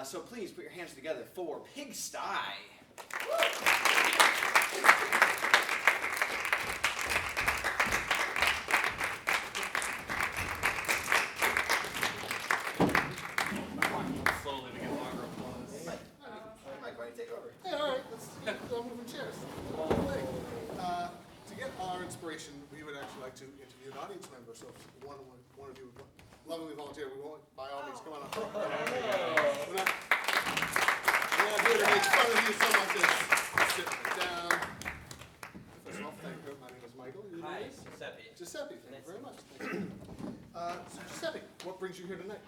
So please put your hands together for Pigsty. Slowly to get longer applause. Mike, why don't you take over? Hey, all right, let's go moving chairs. To get our inspiration, we would actually like to interview an audience member. So if one of you would lovingly volunteer, we won't, by all means, come on up. We're not here to make fun of you so much as sit down. First of all, thank you. My name is Michael. Hi, Giuseppe. Giuseppe, thank you very much. Thank you. So Giuseppe, what brings you here tonight?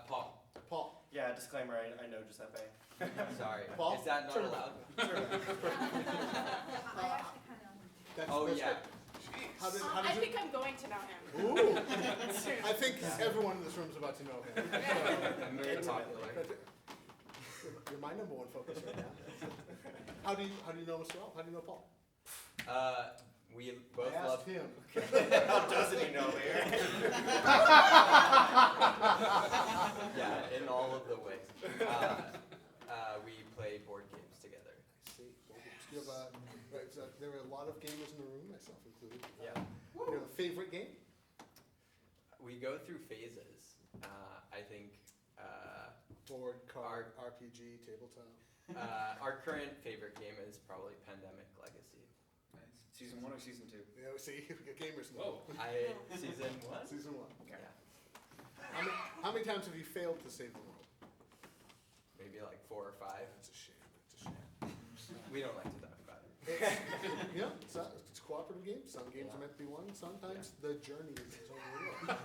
Paul. Paul. Yeah, disclaimer, I know Giuseppe. Sorry. Paul? Is that not Sure. allowed? That's, Oh, that's yeah. right. How did I you? think I'm going to know him. Ooh. Soon. I think everyone in this room is about to know him. I'm very popular. You're my number one focus right now. How do you know Mr. Ralph? How do you know Paul? We both I love asked him. How doesn't he know me? Yeah, in all of the ways. We play board games together. I see. Do you have right, so there are a lot of gamers in the room, myself included. Yeah. You have a favorite game? We go through phases. I think Board, card, RPG, tabletop. our current favorite game is probably Pandemic Legacy. Nice. Season 1 or Season 2? Yeah, we see, we got gamers in the room. Season one? Season 1. Yeah. How many times have you failed to save the world? Maybe like 4 or 5. That's a shame. That's a shame. We don't like to talk about it. Yeah, it's a cooperative game. Some games are meant to be won. Sometimes the journey is its own reward.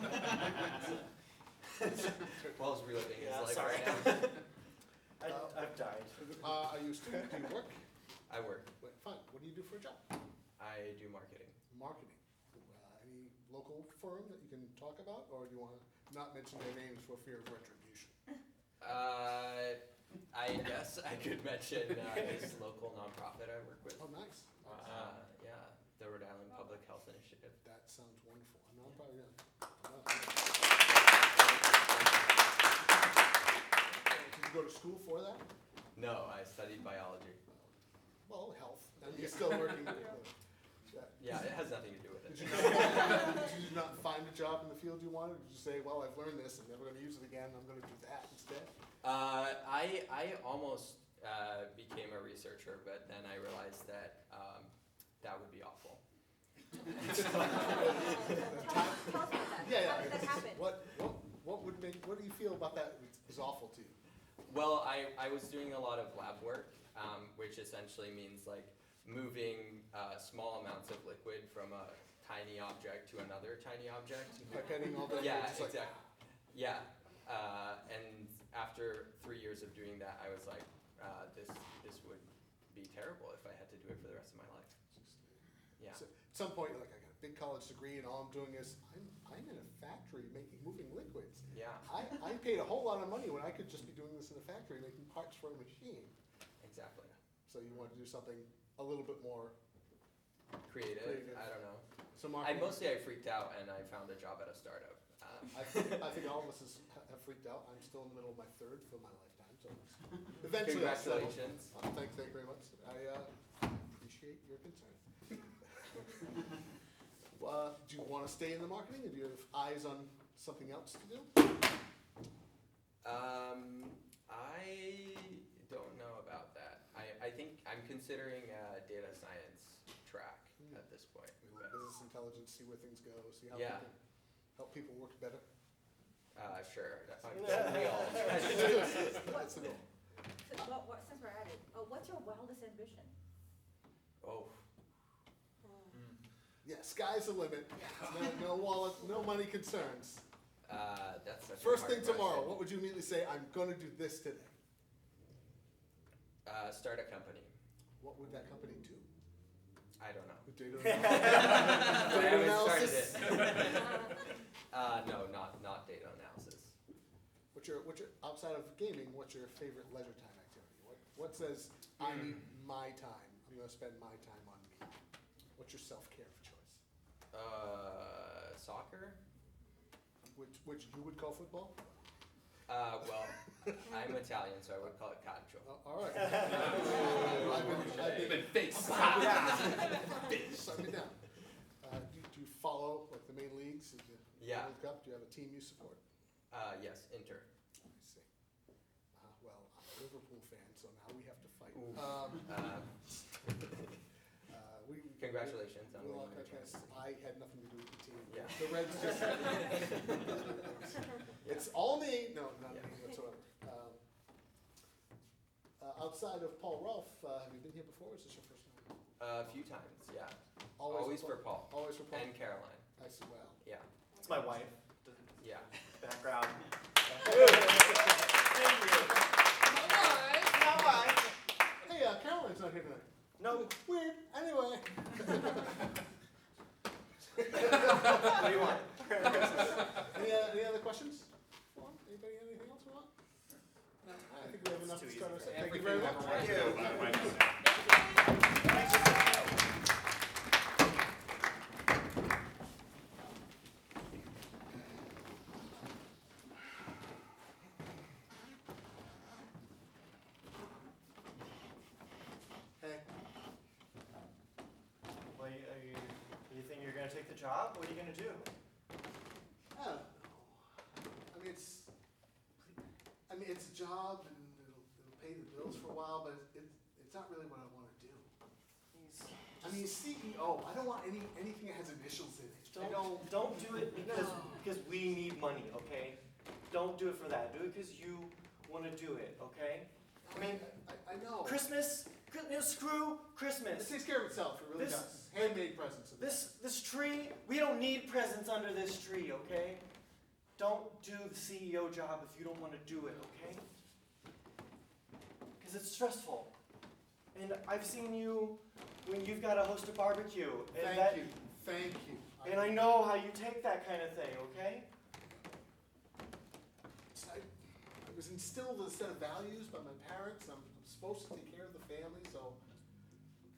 Paul's reliving his Yeah, life sorry. right now. I've died. Are you a student? Do you work? I work. Wait, fine. What do you do for a job? I do marketing. Marketing. Any local firm that you can talk about, or do you want to not mention their names for fear of retribution? I guess I could mention this local nonprofit I work with. Oh, nice. Yeah, the Rhode Island Public Health Initiative. That sounds wonderful. I'm not probably not. Did you go to school for that? No, I studied biology. Well, health. And you're still working. Yeah, it has nothing to do with Did it. you not find a job in the field you wanted? Did you say, well, I've learned this, I'm never going to use it again, I'm going to do that instead? I almost became a researcher, but then I realized that that would be awful. Tell us about that. Yeah, How did that happen? What do you feel about that is awful to you? Well, I was doing a lot of lab work, which essentially means like moving small amounts of liquid from a tiny object to another tiny object. Pipetting all day? Yeah, just like, exactly. Yeah, and after 3 years of doing that, I was like, this would be terrible if I had to do it for the rest of my life. Yeah. So at some point, you're like, I got a big college degree, and all I'm doing is I'm in a factory moving liquids. Yeah. I paid a whole lot of money when I could just be doing this in a factory making parts for a machine. Exactly. So you want to do something a little bit more. Creative. I don't know. So marketing. I freaked out and I found a job at a startup. I think all of us have freaked out. I'm still in the middle of my third for my lifetime, so eventually I'll settle. Congratulations. Thank you very much. I appreciate your concern. Do you want to stay in the marketing, or do you have eyes on something else to do? I don't know about that. I think I'm considering a data science track at this point. Business intelligence, see where things go, see how Yeah. we can help people work better. Sure. That's the goal. Since we're at it, what's your wildest ambition? Oh, Yeah, sky's the limit. No wallet, no money concerns. that's such First a thing hard tomorrow, question. what would you immediately say? I'm going to do this today. Start a company. What would that company do? I don't know. The data I haven't analysis. started it. No, not data analysis. What's your outside of gaming? What's your favorite leisure time activity? What says I need my time? I'm going to spend my time on me. What's your self-care of choice? Soccer? Which you would call football? Well, I'm Italian, so I would call it calcio. All right. I've been face. Sign me down. Do you follow like the main leagues? Yeah. World Cup? Do you have a team you support? Yes, Inter. I see. Well, I'm a Liverpool fan, so now we have to fight. Ooh. We Congratulations on Well, winning the championship. I had nothing to do with the team. Yeah. The Reds just. It's all me. No, not Yeah. me whatsoever. Outside of Paul Rolfe, have you been here before? Or is this your first time? A few times, yeah. Always Always for Paul. Always for Paul. And Caroline. I see. Well. Yeah. It's my wife. Yeah. Background. Hey, Caroline's not here tonight. No. Weird. Anyway. What do you want? Any other questions? Anybody have anything else we want? No. I think we have enough to start us. Thank you very much. Hey. Well, you think you're gonna take the job? What are you gonna do? I don't know. It's a job and it'll pay the bills for a while, but it's not really what I want to do. CEO. I don't want anything that has initials in it. Don't do it because we need money, okay? Don't do it for that. Do it because you want to do it, okay? I mean, I know. Christmas, screw It Christmas. takes care of itself. It really This- does. Handmade presents. This tree, we don't need presents under this tree, okay? Don't do the CEO job if you don't want to do it, okay? Because it's stressful. And I've seen you when you've got to host a barbecue. And Thank you. And I know how you take that kind of thing, okay? I was instilled a set of values by my parents. I'm supposed to take care of the family, so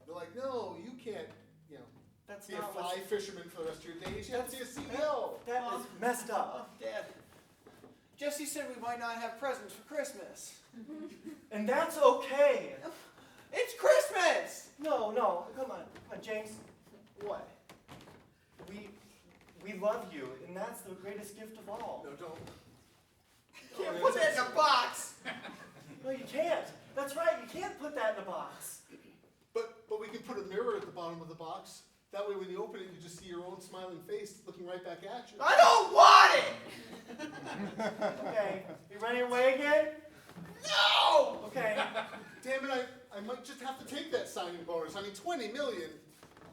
they're like, no, you can't, That's be a not fly what's... fisherman for the rest of your days. You have to be a CEO. That is messed up. Dad. Jesse said we might not have presents for Christmas. And that's okay. It's Christmas! No, come on, James. What? We love you, and that's the greatest gift of all. No, don't. Can't put that in a box! No, you can't. That's right, you can't put that in a box. But we can put a mirror at the bottom of the box. That way when you open it, you just see your own smiling face looking right back at you. I don't want it! Okay, you running away again? No! Okay. Damn it, I might just have to take that signing bonus. I mean, 20 million.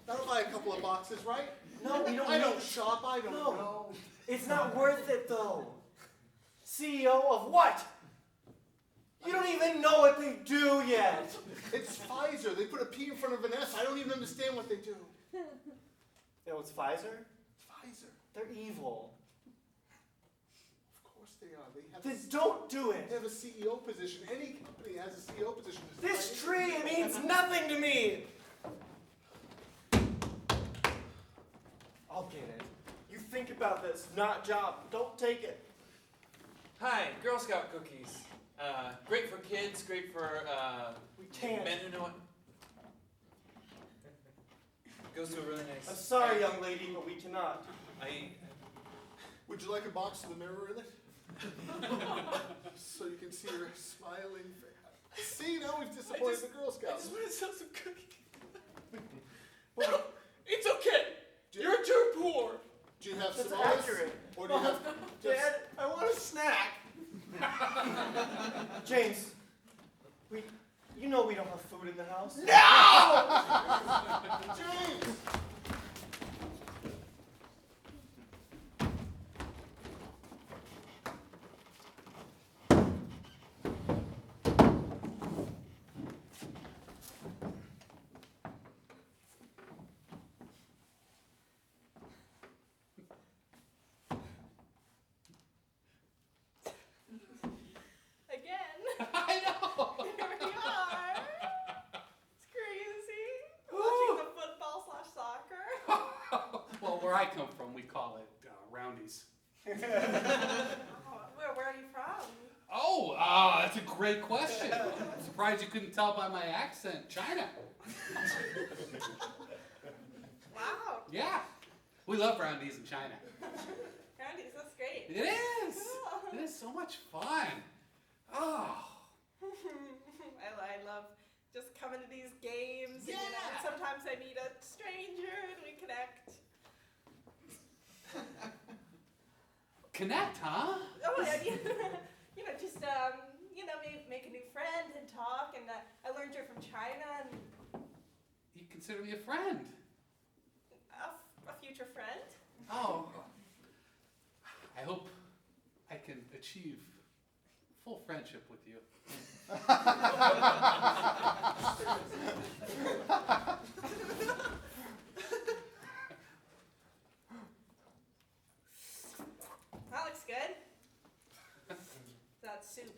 That'll buy a couple of boxes, right? No, we don't I need- don't shop, I don't No. know. It's not worth it, though. CEO of what? You don't even know what they do yet. It's Pfizer. They put a P in front of an S. I don't even understand what they do. You know, it's Pfizer. Pfizer. They're evil. Of course they are. Then don't do They it. have a CEO position. Any company has a CEO position. This tree means nothing to me. I'll get it. You think about this, not job. Don't take it. Hi, Girl Scout cookies. Great for kids, great for We can't. men who know it. Goes to a really nice. I'm sorry, young lady, but we cannot. Would you like a box with a mirror in it? So you can see your smiling face. See, now we've disappointed the Girl I Scouts. just want to sell some cookies. It's okay. You're too poor. Do you have That's Samoas? accurate. Or do you have Dad, I want a snack! James, you know we don't have food in the house. No! James! Again. I know. Here we are. It's crazy. Watching the football / soccer. Well, where I come from, we call it roundies. Oh, where are you from? that's a great question. I'm surprised you couldn't tell by my accent. China. Wow. Yeah. We love brownies in China. Brownies, that's great. It is. Cool. It is so much fun. Oh. I love just coming to these games. And, Yeah. sometimes I meet a stranger and we connect. Connect, huh? Oh, yeah, just maybe make a new friend and talk. And I learned you're from China and You consider me a friend. a future friend. Oh. I hope I can achieve full friendship with you. That looks good. That soup.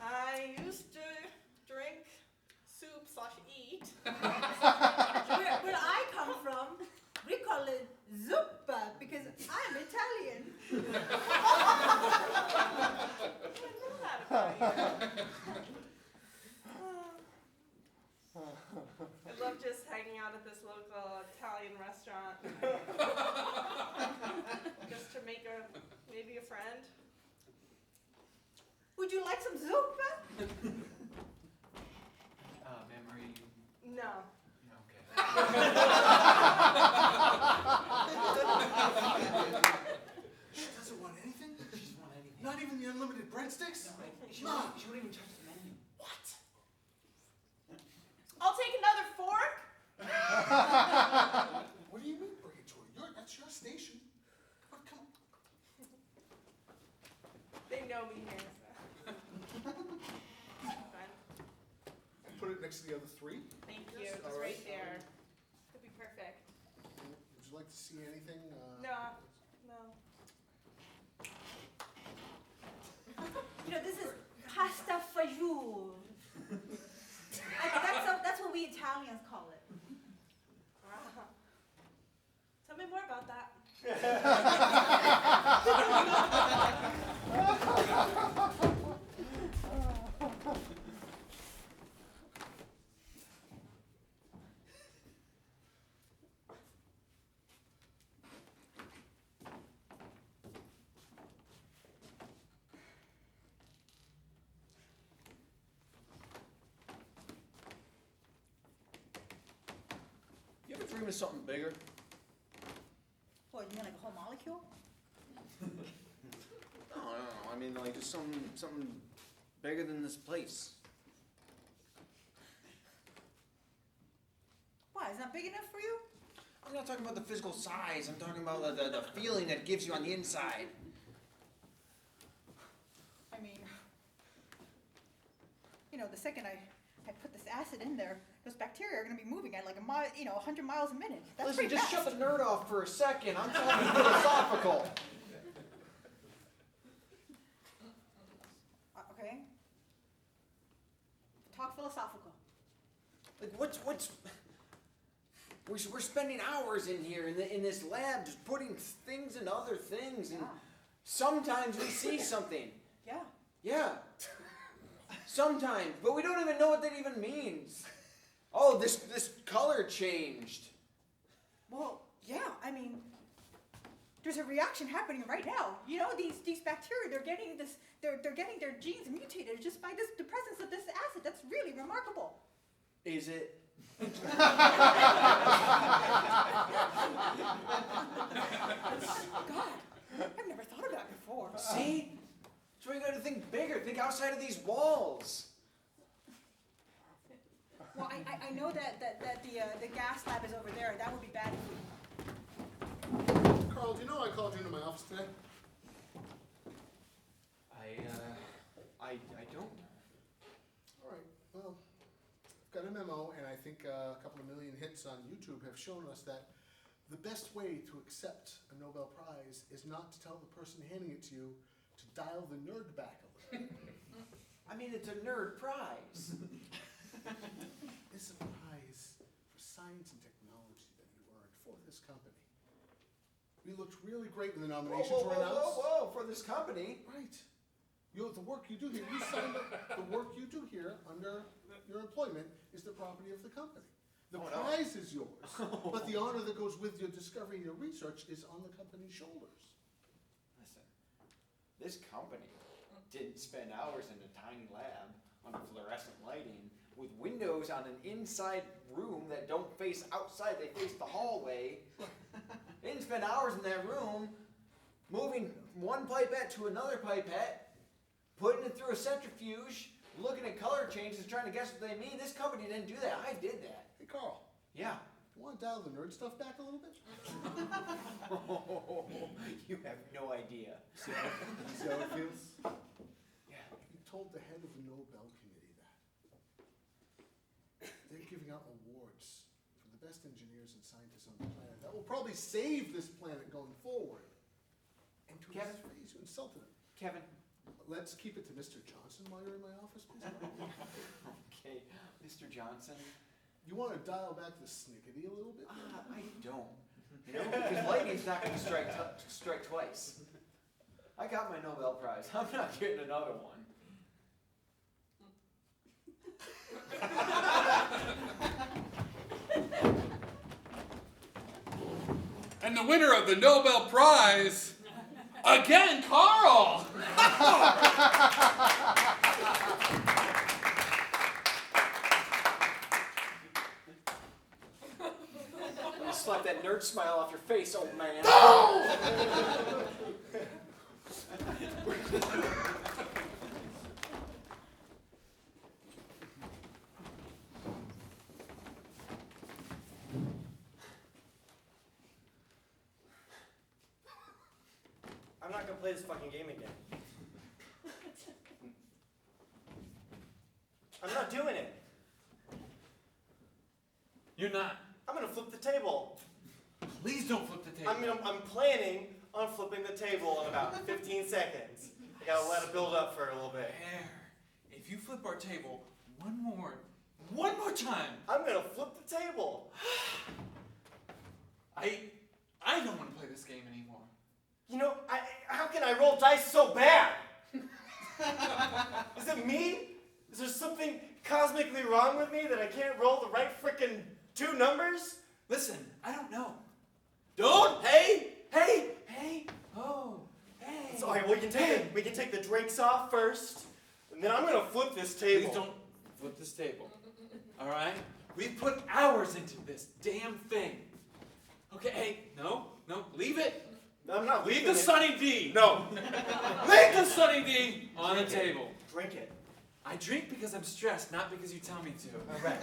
I used to drink soup/eat. Where I come from, we call it zuppa because I'm Italian. I love just hanging out at this local Italian restaurant. Just to make maybe a friend. Would you like some zuppa? Memory. No. Okay. She doesn't want anything? She doesn't want anything. Not even the unlimited breadsticks? She wouldn't even touch the menu. What? I'll take another fork. What do you mean bring it to her? That's your station. But come on. They know me here, so. Fun. Put it next to the other three. Thank you. Yes, It's all right right. there. Could be perfect. Would you like to see anything? No. This is pasta fajoule. That's what we Italians call it. Wow. Tell me more about that. You ever dream of something bigger? What, you mean like a whole molecule? No. I mean, like just something bigger than this place. Why, is that big enough for you? I'm not talking about the physical size. I'm talking about the feeling that it gives you on the inside. I mean, the second I put this acid in there, those bacteria are going to be moving at like 100 miles a minute. That's Listen, pretty just fast. shut the nerd off for a second. I'm talking philosophical. Okay. Talk philosophical. Like what's we're spending hours in here in this lab just putting things in other things, and Yeah. sometimes we see something. Yeah. Yeah. Sometimes, but we don't even know what that even means. Oh, this color changed. Well, yeah. I mean, there's a reaction happening right now. These bacteria, they're getting their genes mutated just by the presence of this acid. That's really remarkable. Is it? God, I've never thought of that before. See? So we gotta think bigger. Think outside of these walls. Well, I know that the gas lab is over there. That would be bad. Carl, do you know I called you into my office today? I don't. All right. Well, I've got a memo, and I think a couple of million hits on YouTube have shown us that the best way to accept a Nobel Prize is not to tell the person handing it to you to dial the nerd back a little. I mean, it's a nerd prize. It's a prize for science and technology that you earned for this company. We looked really great when the nominations were announced. Whoa, for this company. Right. The work you do here, you signed up, the work you do here under your employment is the property of the company. The Oh, no. prize is yours, but the honor that goes with your discovery and your research is on the company's shoulders. Listen, this company didn't spend hours in a tiny lab under fluorescent lighting with windows on an inside room that don't face outside, they face the hallway. They didn't spend hours in that room moving one pipette to another pipette, putting it through a centrifuge, looking at color changes, trying to guess what they mean. This company didn't do that. I did that. Hey, Carl, Yeah. you want to dial the nerd stuff back a little bit? You have no idea. See how it feels? Yeah. You told the head of the Nobel Committee that. They're giving out awards for the best engineers and scientists on the planet that will probably save this planet going forward. And to Kevin? his face, you insulted him. Kevin. Let's keep it to Mr. Johnson while you're in my office, please. Okay, Mr. Johnson. You want to dial back the snickety a little bit? I don't. You know, because lightning's not going to strike twice. I got my Nobel Prize. I'm not getting another one. And the winner of the Nobel Prize, again, Carl! I'm gonna slap that nerd smile off your face, old man. I'm not gonna play this fucking game again. I'm not doing it. You're not. I'm gonna flip the table. Please don't flip the table. I'm planning on flipping the table in about 15 seconds. I gotta let it build up for a little bit. Hair. If you flip our table one more time, I'm gonna flip the table. I don't want to play this game anymore. You know, how can I roll dice so bad? Is it me? Is there something cosmically wrong with me that I can't roll the right frickin' two numbers? Listen, I don't know. Don't. Hey. Oh. Hey. So, alright, we can take the drinks off first, and then I'm gonna flip this table. Please don't flip this table. All right? We've put hours into this damn thing. Okay, hey, no, leave it. No, I'm not Leave leaving the it. Sunny D. No. Leave the Sunny D on the Drink it. table. Drink it. I drink because I'm stressed, not because you tell me to. Alright.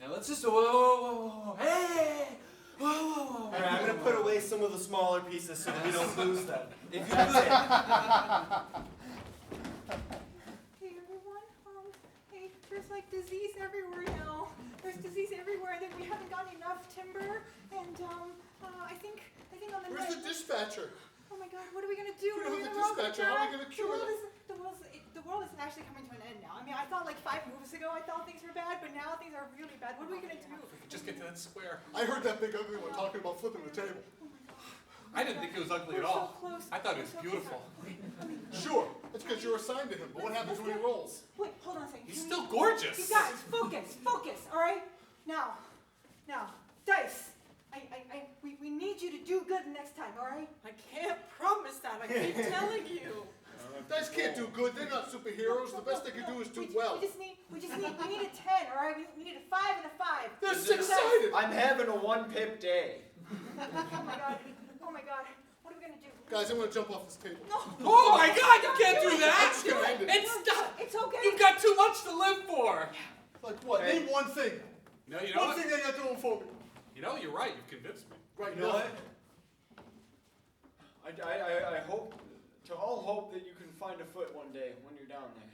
Now let's just whoa. Hey! Whoa. Alright, I'm gonna put away some of the smaller pieces so that we don't lose them. If you lose it. Hey everyone, hey, there's like disease everywhere now. There's disease everywhere, and then we haven't gotten enough timber, and I think on the Where's the night. dispatcher? Oh my God, what are we gonna do? We don't Are we have gonna the roll the dispatcher. How are we die? gonna cure it? The world isn't actually coming to an end now. I mean, I thought like 5 moves ago I thought things were bad, but now things are really bad. What are we gonna do? Just get to that square. I heard that big ugly one talking about flipping the table. I didn't think it was ugly We're at all. so close. I thought it was We're so beautiful. Sure, it's because you're assigned to him, but what happens when he rolls? Wait, hold on a second. He's Can still we- gorgeous. You guys, focus, all right? Now, dice. We need you to do good next time, all right? I can't promise that. I keep telling you. Dice can't do good. They're not superheroes. The best they can do is do well. We need a 10, all right? We need a 5 and a 5. They're You guys- six-sided. I'm having a 1-pip day. Oh my God. What are we gonna do? Guys, I'm gonna jump off this table. No. Oh my God, you can't do I'm that! just gonna end it. And stop! It's okay. You've got too much to live for! Like what? Hey. Name one thing. No, you know One what? thing they're not doing for me. You know, you're right, you've convinced me. Right You know now. what? I hope, to all hope that you can find a foot one day when you're down there.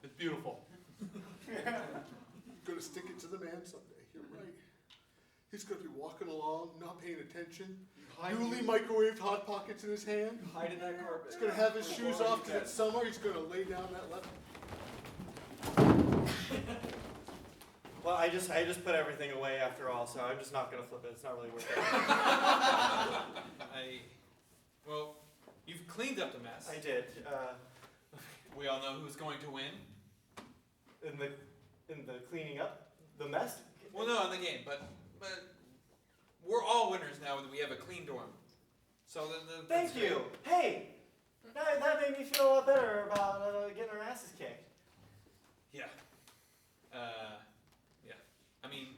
It's beautiful. Gonna stick it to the man someday. You're right. He's gonna be walking along, not paying attention. Newly microwaved Hot Pockets in his hand. Hide in that carpet. He's gonna have his shoes off because it's summer. He's gonna lay down that left. Well, I just put everything away after all, so I'm just not gonna flip it. It's not really worth it. Well, you've cleaned up the mess. I did. We all know who's going to win. In the cleaning up the mess. Well, no, in the game, but we're all winners now that we have a clean dorm. So Thank you. Hey, that made me feel a lot better about getting our asses kicked. Yeah. Yeah. I mean,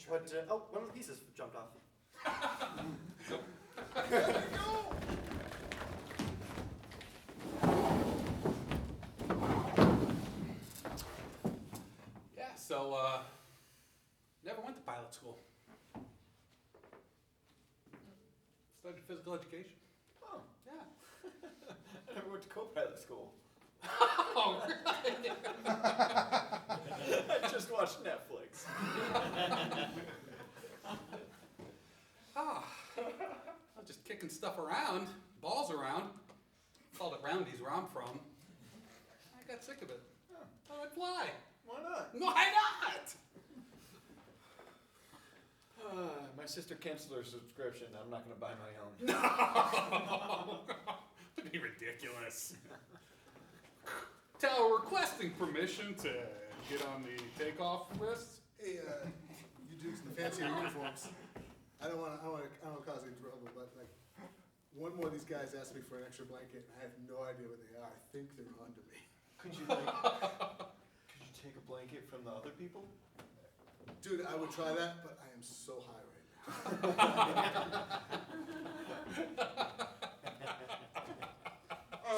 But one of the pieces jumped off. Yeah, so, never went to pilot school. Studied physical education. Oh, Yeah. I never went to co-pilot school. Oh, really? I just watched Netflix. Ah, I'm just kicking stuff around, balls around. Called it roundies where I'm from. I got sick of it. Oh, I'd fly. Why not? Why not? My sister canceled her subscription. I'm not going to buy my own. No! That'd be ridiculous. Tower requesting permission to get on the takeoff list. Hey, you dudes in the fancier uniforms. I don't want to cause any trouble, but like, one more of these guys asked me for an extra blanket, and I have no idea what they are. I think they're onto me. Could you take a blanket from the other people? Dude, I would try that, but I am so high right now.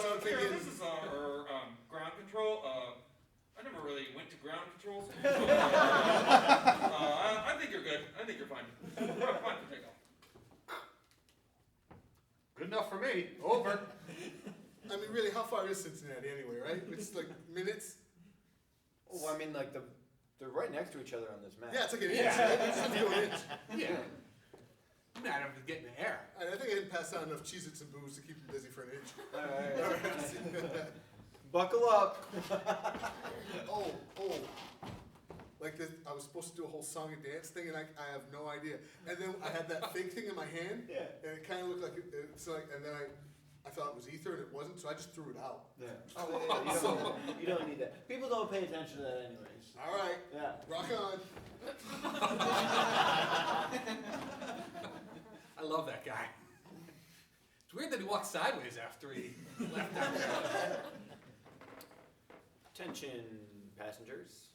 So I'm thinking- This is our ground control. I never really went to ground control. So, I think you're good. I think you're fine. Fine for takeoff. Good enough for me. Over. I mean, really, how far is Cincinnati anyway, right? It's like minutes. Oh, I mean, like they're right next to each other on this map. Yeah, it's like an inch. Right? It's just an inch. Yeah. You might have to get in the air. I think I didn't pass out enough Cheez-Its and booze to keep them busy for an inch. All right. All right. Buckle up. Oh. Like this, I was supposed to do a whole song and dance thing, and I have no idea. And then I had that fake thing in my hand, Yeah. and it kind of looked like it's like, and then I thought it was ether, and it wasn't, so I just threw it out. Yeah. Oh, yeah, you don't need that. People don't pay attention to that anyways. All right, Yeah. rock on. I love that guy. It's weird that he walked sideways after he left out. Attention, passengers.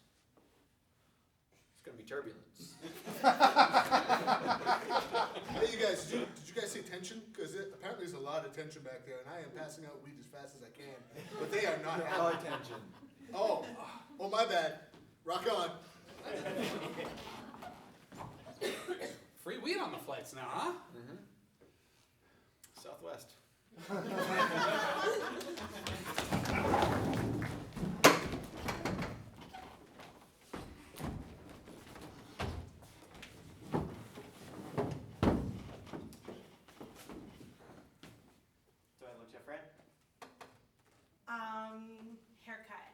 It's gonna be turbulence. Hey, you guys, did you guys say tension? Because apparently there's a lot of tension back there, and I am passing out weed as fast as I can. But they are not No happy. attention. Oh, my bad. Rock on. Free weed on the flights now, huh? Mm-hmm. Southwest. Do I look different? Haircut.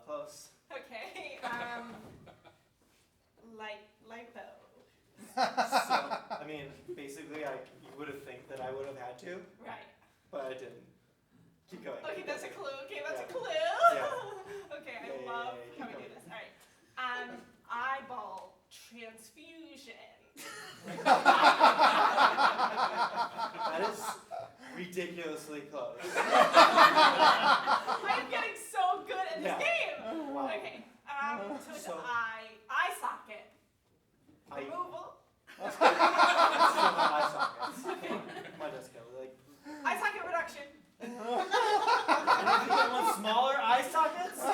Close. Okay. Lipo. So, I mean, basically, you would have think that I would have had to, Right. but I didn't. Keep going. Okay, that's a clue. Okay, that's a Yeah. clue. Yeah. Okay, Yeah, I yeah, love yeah, how we keep do going. this. All right. Eyeball transfusion. That is ridiculously close. I am getting so good at this Yeah. game. Wow. Okay. So it's So- eye socket. I Removal. still have eye sockets. My desk like. Eye socket reduction. Anything that wants smaller eye sockets? I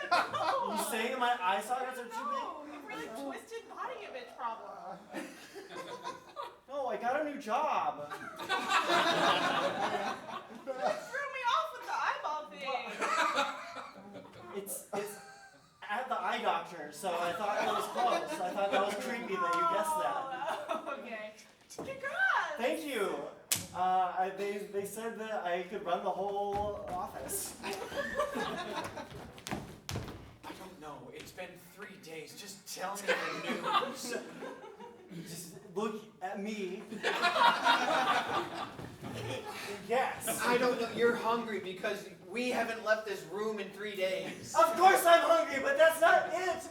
don't know. You saying that my eye sockets are too big? No, you really twisted body image problem. No, I got a new job. You threw me off with the eyeball thing. It's at the eye doctor, so I thought that was close. I thought that was creepy that you guessed that. Oh, okay. Congrats. Thank you. They said that I could run the whole office. I don't know. It's been 3 days. Just tell me the news. Just look at me. Yes. I don't know. You're hungry because we haven't left this room in 3 days. Of course I'm hungry, but that's not it.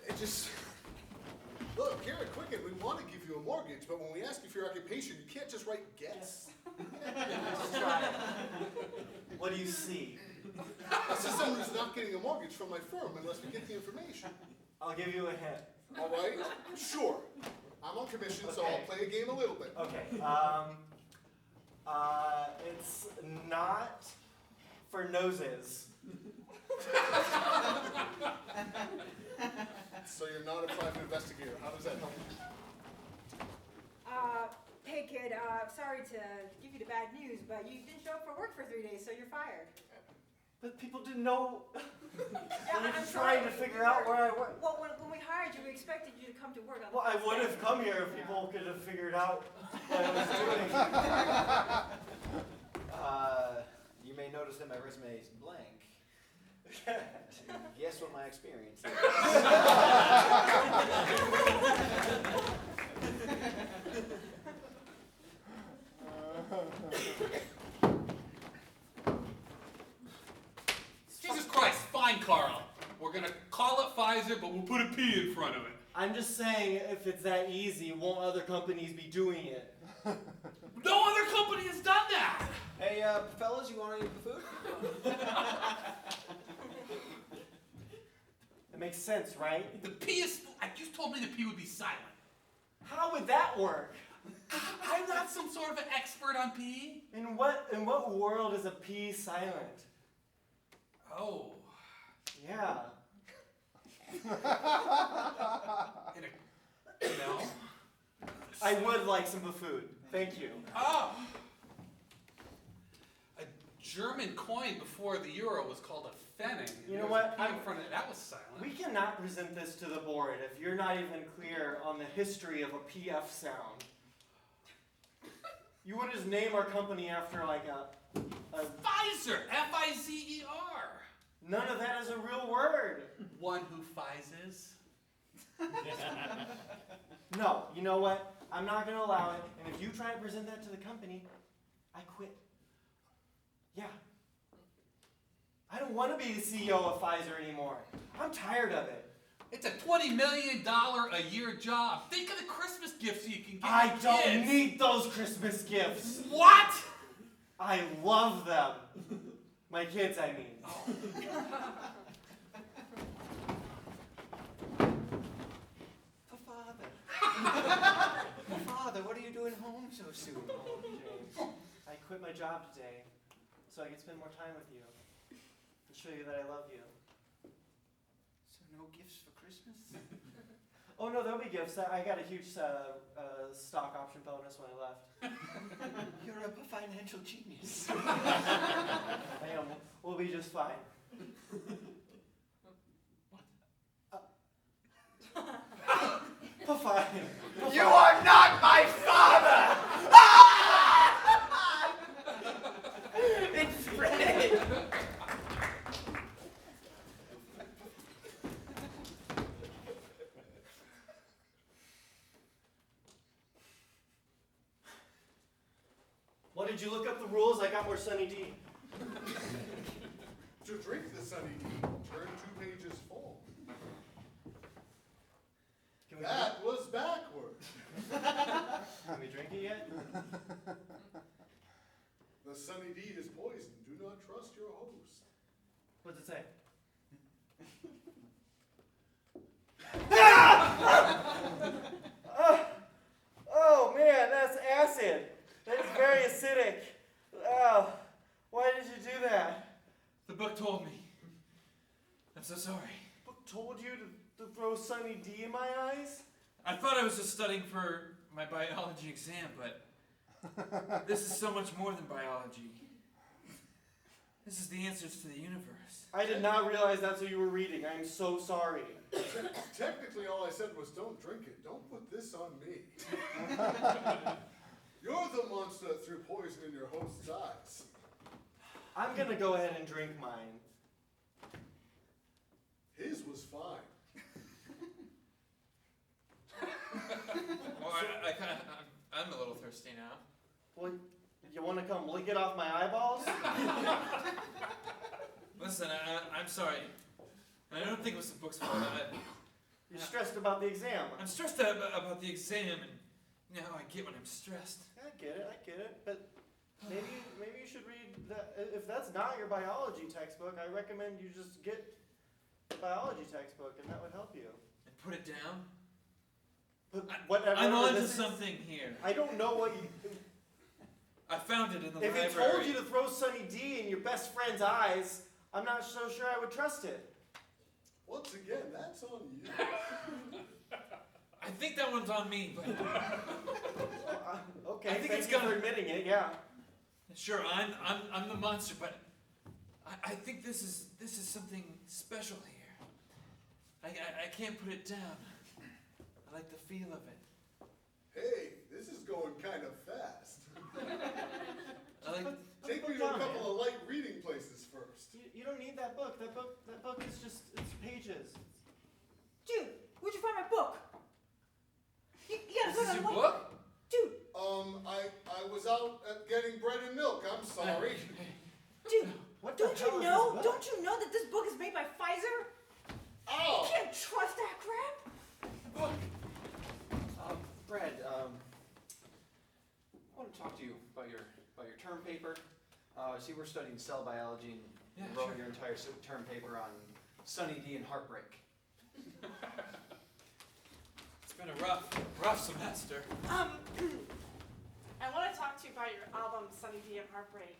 It just... Look, here at Quicken, we want to give you a mortgage, but when we ask you for your occupation, you can't just write guess. Let's try it. What do you see? This is someone who's not getting a mortgage from my firm unless we get the information. I'll give you a hint. All right? Sure. I'm on commission, so I'll play a game a little bit. Okay. It's not for noses. So you're not a private investigator. How does that help you? Hey kid, sorry to give you the bad news, but you didn't show up for work for 3 days, so you're fired. But people didn't know. Yeah, They were I'm trying sorry. to figure out where I work. Well, when we hired you, we expected you to come to work on the Well, I first would day. have come here if people could have figured out what I was doing. You may notice that my resume is blank. Guess what my experience is. Jesus Christ, fine, Carl. We're gonna call it Pfizer, but we'll put a P in front of it. I'm just saying, if it's that easy, won't other companies be doing it? No other company has done that. Hey, fellas, you want to eat the food? It makes sense, right? The P is. You told me the P would be silent. How would that work? I'm not some sort of an expert on P. In what world is a P silent? Oh. Yeah. No. I would like some food. Thank you. Oh. A German coin before the euro was called a pfennig. You know There was what? a P in front of it. That was silent. We cannot present this to the board if you're not even clear on the history of a PF sound. You would just name our company after like a Pfizer. F-I-Z-E-R. none of that is a real word. One who Pfizes. No, you know what? I'm not going to allow it. And if you try to present that to the company, I quit. Yeah. I don't want to be the CEO of Pfizer anymore. I'm tired of it. It's a $20 million a year job. Think of the Christmas gifts you can get I your don't kids. need those Christmas gifts. What? I love them. My kids, I mean. Father, what are you doing home so soon? James, I quit my job today so I can spend more time with you and show you that I love you. So no gifts for Christmas? Oh no, there'll be gifts. I got a huge stock option bonus when I left. You're a financial genius. I am. We'll be just fine. Fine. You are not my father! It's Fred! What, did you look up the rules? I got more Sunny D. To drink the Sunny D, turn 2 pages full. Can we, That was backwards. can we drink it yet? The Sunny D is poison. Do not trust your host. What's it say? Oh man, that's acid. That is very acidic. Oh, why did you do that? The book told me. I'm so sorry. Book told you to throw Sunny D in my eyes? I thought I was just studying for my biology exam, but this is so much more than biology. This is the answers to the universe. I did not realize that's what you were reading. I am so sorry. Technically, all I said was don't drink it. Don't put this on me. You're the monster I'm gonna go ahead and drink mine. His was fine. Well, I'm a little thirsty now. Well, you want to come lick it off my eyeballs? Listen, I'm sorry. I don't think it was the book's fault. You're stressed about the exam. I'm stressed about the exam, and you know how I get when I'm stressed. I get it. But maybe you should read that. If that's not your biology textbook, I recommend you just get a biology textbook, and that would help you. And put it down? But whatever. I'm on to this is- something here. I don't know what you. I found it in the If library. it told you to throw Sunny D in your best friend's eyes, I'm not so sure I would trust it. Once again, that's on you. I think that one's on me, but Okay, I think thank it's you gonna- for admitting it. Yeah. sure, I'm the monster, but I think this is something special here. I can't put it down. I like the feel of it. Hey, this is going kind of fast. I like. Take me to a couple of light reading places first. You don't need that book. That book is just it's pages. Dude, where'd you find my book? You gotta This put is it your on the book? Dude, I was out getting bread and milk. I'm sorry. dude, What the don't hell you is know? this book? Don't you know that this book is made by Pfizer? Oh! You can't trust that crap. Brad, I want to talk to you about your term paper. See, we're studying cell biology, and Yeah, you wrote sure. your entire term paper on Sunny D and heartbreak. It's been a rough semester. I want to talk to you about your album, Sunny D and Heartbreak.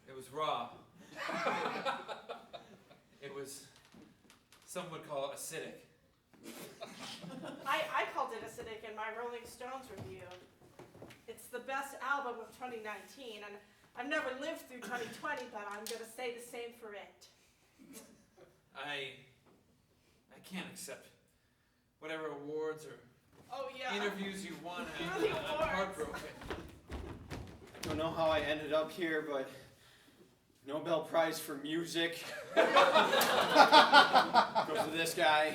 It was raw. It was, some would call it acidic. I called it acidic in my Rolling Stones review. It's the best album of 2019, and I've never lived through 2020, but I'm going to say the same for it. I can't accept whatever awards or Oh, yeah. interviews you want. You're the I'm awards. heartbroken. I don't know how I ended up here, but Nobel Prize for music. Goes to this guy.